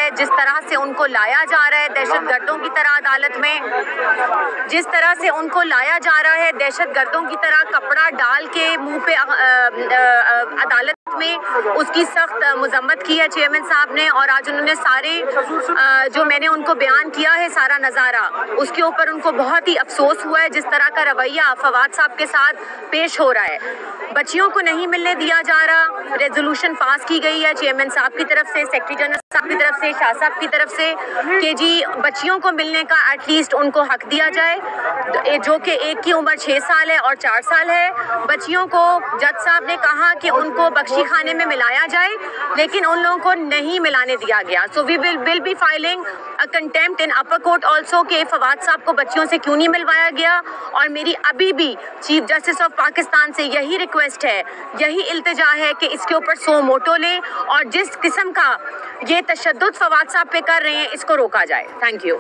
ہے، جس طرح سے ان کو لایا جا رہا ہے دہشت گردوں کی طرح عدالت میں، جس طرح سے ان کو لایا جا رہا ہے دہشت گردوں کی طرح کپڑا ڈال کے منہ پہ عدالت میں، اس کی سخت مذمت کی ہے چیئرمین صاحب نے. اور آج انہوں نے سارے جو میں نے ان کو بیان کیا ہے سارا نظارہ، اس کے اوپر ان کو بہت ہی افسوس ہوا ہے جس طرح کا رویہ فواد صاحب کے ساتھ پیش ہو رہا ہے. بچیوں کو نہیں ملنے دیا جا رہا. ریزولوشن پاس کی گئی ہے چیئرمین صاحب کی طرف سے، سیکرٹری جنرل صاحب کی طرف سے، شاہ صاحب کی طرف سے کہ جی بچیوں کو ملنے کا ایٹ لیسٹ ان کو حق دیا جائے، جو کہ ایک کی عمر 6 سال ہے اور 4 سال ہے. بچیوں کو جج صاحب نے کہا کہ ان کو بخشی خانے میں ملایا جائے، لیکن ان لوگوں کو نہیں ملانے دیا گیا. So we will be filing contempt in upper court also کہ فواد صاحب کو بچیوں سے کیوں نہیں ملوایا گیا. اور میری ابھی بھی چیف جسٹس آف پاکستان سے یہی ریکویسٹ ہے، یہی التجا ہے کہ اس کے اوپر سو موٹو لیں اور جس قسم کا یہ تشدد فواد صاحب پہ کر رہے ہیں اس کو روکا جائے. Thank you.